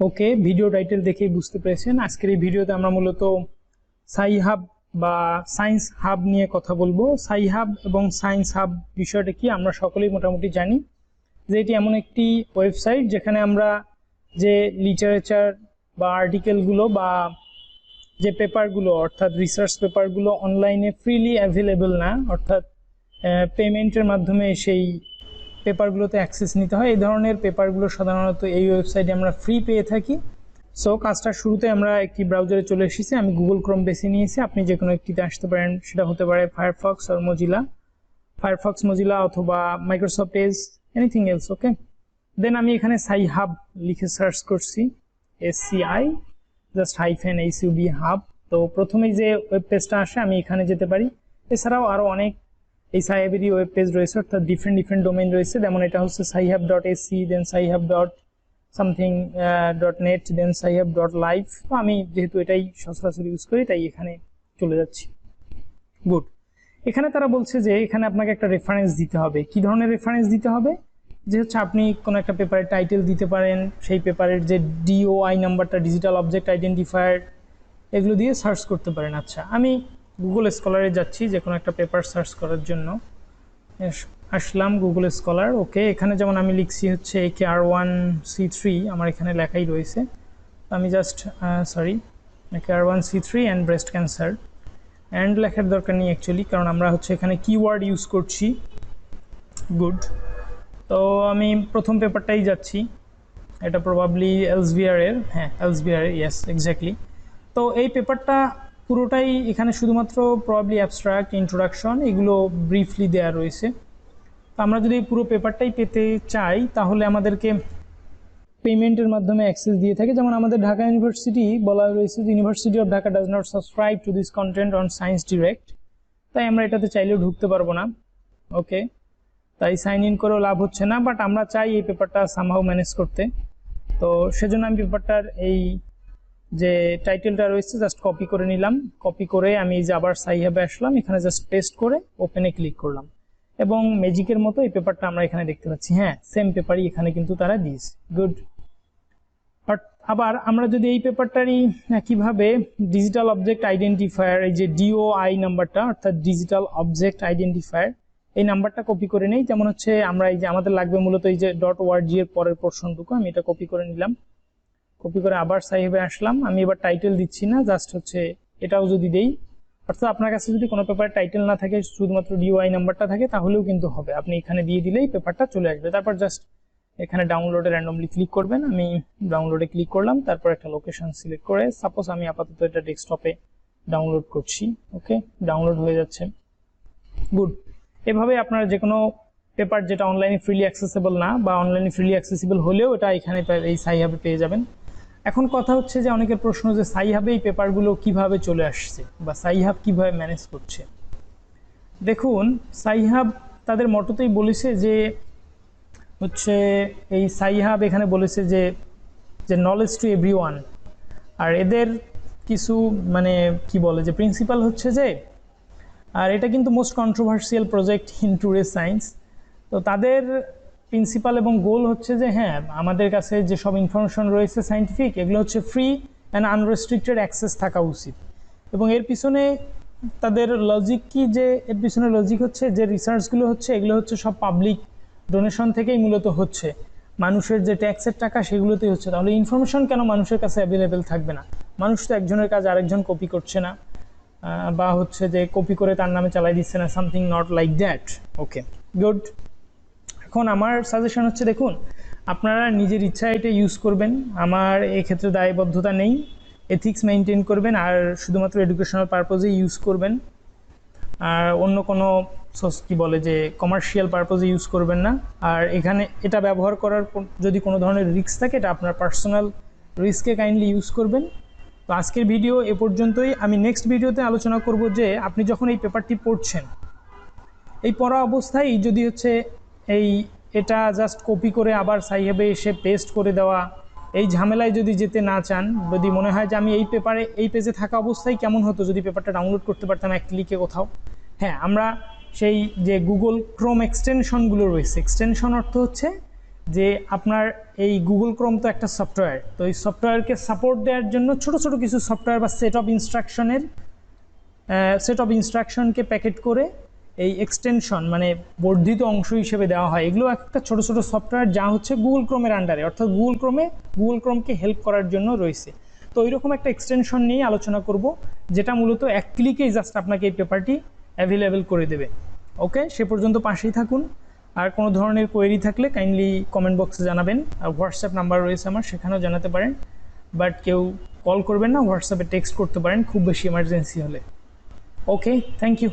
ওকে, video title দেখেই বুঝতে পেরেছেন আজকের এই ভিডিওতে আমরা মূলত সাই-হাব বা সায়েন্স হাব নিয়ে কথা বলবো। সাই-হাব এবং সায়েন্স হাব বিষয়টা কি আমরা সকলেই মোটামুটি জানি যে এটি এমন একটি ওয়েবসাইট যেখানে আমরা যে লিটারেচার বা আর্টিকেলগুলো বা যে পেপারগুলো অর্থাৎ রিসার্চ পেপারগুলো অনলাইনে ফ্রিলি অ্যাভেলেবল না, অর্থাৎ পেমেন্টের মাধ্যমে সেই পেপারগুলোতে অ্যাক্সেস নিতে হয়, এই ধরনের পেপারগুলো সাধারণত এই ওয়েবসাইটে আমরা ফ্রি পেয়ে থাকি। সো কাজটার শুরুতে আমরা একটি ব্রাউজারে চলে এসেছি, আমি গুগল ক্রোম বেছে নিয়েছি, আপনি যে কোনো একটিতে আসতে পারেন, সেটা হতে পারে ফায়ারফক্স আর মজিলা, ফায়ারফক্স মজিলা অথবা মাইক্রোসফট এজ, এনিথিং এলস। ওকে, দেন আমি এখানে সাই-হাব লিখে সার্চ করছি, SCI just hyphen HUB hub. তো প্রথমেই যে ওয়েব পেজটা আসে আমি এখানে যেতে পারি। এছাড়াও আরও অনেক এই সাই-হাবেরই ওয়েব পেজ রয়েছে, অর্থাৎ ডিফারেন্ট ডোমেইন রয়েছে, যেমন এটা হচ্ছে sci-hub.ac, দেন sci-hub.something.net, দেন sci-hub.live। তো আমি যেহেতু এটাই সচরাচর ইউজ করি তাই এখানে চলে যাচ্ছি। গুড। এখানে তারা বলছে যে এখানে আপনাকে একটা রেফারেন্স দিতে হবে। কি ধরনের রেফারেন্স দিতে হবে? যে হচ্ছে আপনি কোনো একটা পেপারের টাইটেল দিতে পারেন, সেই পেপারের যে DOI নাম্বারটা, ডিজিটাল অবজেক্ট আইডেন্টিফায়ার, এগুলো দিয়ে সার্চ করতে পারেন। আচ্ছা, আমি গুগল স্কলারে যাচ্ছি যে কোনো একটা পেপার সার্চ করার জন্য, আসলাম গুগল স্কলার। ওকে, এখানে যেমন আমি লিখছি হচ্ছে AKR1C3, আমার এখানে লেখাই রয়েছে, আমি just AKR1C3 and breast cancer, and লেখার দরকার নেই অ্যাকচুয়ালি, কারণ আমরা হচ্ছে এখানে কিওয়ার্ড ইউজ করছি। গুড। তো আমি প্রথম পেপারটাই যাচ্ছি, এটা প্রবাবলি এলসভিয়ার এর, হ্যাঁ এলসভিয়ার এর, ইয়েস এক্স্যাক্টলি। তো এই পেপারটা পুরোটাই এখানে শুধুমাত্র প্রবাবলি অ্যাবস্ট্রাক্ট, ইন্ট্রোডাকশন, এগুলো ব্রিফলি দেওয়া রয়েছে। তো আমরা যদি পুরো পেপারটাই পেতে চাই তাহলে আমাদেরকে পেমেন্টের মাধ্যমে অ্যাক্সেস দিয়ে থাকে। যেমন আমাদের ঢাকা ইউনিভার্সিটি বলা রয়েছে যে university of Dhaka does not subscribe to this content on science direct, তাই আমরা এটাতে চাইলেও ঢুকতে পারবো না। ওকে, তাই সাইন ইন করেও লাভ হচ্ছে না, বাট আমরা চাই এই পেপারটা সামহাউ ম্যানেজ করতে। তো সেজন্য আমি পেপারটার এই যে টাইটেলটা রয়েছে জাস্ট কপি করে নিলাম, কপি করে আমি যে আবার সাই-হাবে আসলাম, এখানে জাস্ট পেস্ট করে ওপেনে ক্লিক করলাম, এবং ম্যাজিকের মতো এই পেপারটা আমরা এখানে দেখতে পাচ্ছি। হ্যাঁ, সেম পেপারই এখানে কিন্তু তারা দিয়েছে। গুড। আবার আমরা যদি এই পেপারটারই কিভাবে ডিজিটাল অবজেক্ট আইডেন্টিফায়ার, এই যে DOI নাম্বারটা অর্থাৎ ডিজিটাল অবজেক্ট আইডেন্টিফায়ার, এই নাম্বারটা কপি করে নেই, যেমন হচ্ছে আমরা এই যে আমাদের লাগবে মূলত এই যে .org এর পরের পোর্শনটুকু, আমি এটা কপি করে নিলাম, কপি করে আবার সাই-হাবে আসলাম। আমি এবার টাইটেল দিচ্ছি না, জাস্ট হচ্ছে এটাও যদি দেই, অর্থাৎ আপনার কাছে যদি কোনো পেপার টাইটেল না থাকে, শুধুমাত্র DOI নাম্বারটা থাকে, তাহলেও কিন্তু হবে। আপনি এখানে দিয়ে দিলেই পেপারটা চলে আসবে। তারপর জাস্ট এখানে ডাউনলোডে র্যান্ডমলি ক্লিক করবেন, আমি ডাউনলোডে ক্লিক করলাম, তারপর একটা লোকেশন সিলেক্ট করে, সাপোজ আমি আপাতত এটা ডেস্কটপে ডাউনলোড করছি। ওকে, ডাউনলোড হয়ে যাচ্ছে। গুড। এভাবে আপনারা যে কোনো পেপার যেটা অনলাইনে ফ্রিলি অ্যাক্সেসেবল না, বা অনলাইনে ফ্রিলি অ্যাক্সেসেবল হলেও এটা এখানে এই সাই-হাবে পেয়ে যাবেন। এখন কথা হচ্ছে যে অনেকের প্রশ্ন যে সাই-হাবে এই পেপারগুলো কিভাবে চলে আসছে বা সাই-হাব কিভাবে ম্যানেজ করছে। দেখুন, সাই-হাব তাদের মটোতেই বলেছে যে হচ্ছে এই সাই-হাব এখানে বলেছে যে নলেজ টু এভরিওয়ান, আর এদের কিছু মানে কি বলে যে প্রিন্সিপাল হচ্ছে যে, আর এটা কিন্তু most controversial project in today's science. তো তাদের প্রিন্সিপাল এবং গোল হচ্ছে যে হ্যাঁ, আমাদের কাছে যেসব ইনফরমেশন রয়েছে সায়েন্টিফিক, এগুলো হচ্ছে ফ্রি অ্যান্ড আনরেস্ট্রিক্টেড অ্যাক্সেস থাকা উচিত। এবং এর পিছনে তাদের লজিক কি, যে এর পিছনে লজিক হচ্ছে যে রিসার্চগুলো হচ্ছে এগুলো হচ্ছে সব পাবলিক ডোনেশন থেকেই মূলত হচ্ছে, মানুষের যে ট্যাক্সের টাকা সেগুলোতেই হচ্ছে, তাহলে ইনফরমেশন কেন মানুষের কাছে অ্যাভেলেবেল থাকবে না? মানুষ তো একজনের কাজ আরেকজন কপি করছে না, বা হচ্ছে যে কপি করে তার নামে চালাই দিচ্ছে না, something not like that. Okay, good. এখন আমার সাজেশন হচ্ছে, দেখুন আপনারা নিজের ইচ্ছা এটা ইউজ করবেন, আমার এক্ষেত্রে দায়বদ্ধতা নেই, এথিক্স মেনটেন করবেন, আর শুধুমাত্র এডুকেশনাল পারপোজে ইউজ করবেন, আর অন্য কোনো কি বলে যে কমার্শিয়াল পারপোজে ইউজ করবেন না। আর এখানে এটা ব্যবহার করার যদি কোনো ধরনের রিস্ক থাকে, এটা আপনার পার্সোনাল রিস্কে কাইন্ডলি ইউজ করবেন। তো আজকের ভিডিও এ পর্যন্তই। আমি নেক্সট ভিডিওতে আলোচনা করব যে আপনি যখন এই পেপারটি পড়ছেন, এই পড়া অবস্থায় যদি হচ্ছে এটা জাস্ট কপি করে আবার সাই-হাবে এসে পেস্ট করে দেওয়া, এই ঝামেলায় যদি যেতে না চান, যদি মনে হয় যে আমি এই পেজে থাকা অবস্থায় কেমন হতো যদি পেপারটা ডাউনলোড করতে পারতাম এক ক্লিকে কোথাও, হ্যাঁ, আমরা সেই যে গুগল ক্রোম এক্সটেনশনগুলো রয়েছে, এক্সটেনশন অর্থ হচ্ছে যে আপনার এই গুগল ক্রোম তো একটা সফটওয়্যার, তো এই সফটওয়্যারকে সাপোর্ট দেওয়ার জন্য ছোট ছোট কিছু সফটওয়্যার বা সেট অফ ইনস্ট্রাকশনকে প্যাকেট করে এই এক্সটেনশন মানে বর্ধিত অংশ হিসেবে দেওয়া হয়। এগুলো একটা ছোট ছোট সফটওয়্যার যা হচ্ছে গুগল ক্রোমের আন্ডারে, অর্থাৎ গুগল ক্রোমকে হেল্প করার জন্য রয়েছে। তো ওইরকম একটা এক্সটেনশন নিয়ে আলোচনা করব, যেটা মূলত এক ক্লিকেই জাস্ট আপনাকে এই পেপারটি অ্যাভেলেবেল করে দেবে। ওকে, সে পর্যন্ত পাশেই থাকুন। আর কোনো ধরনের কোয়েরি থাকলে কাইন্ডলি কমেন্ট বক্সে জানাবেন, আর হোয়াটসঅ্যাপ নাম্বার রয়েছে আমার, সেখানেও জানাতে পারেন। বাট কেউ কল করবেন না, হোয়াটসঅ্যাপে টেক্সট করতে পারেন খুব বেশি এমার্জেন্সি হলে। ওকে, থ্যাংক ইউ।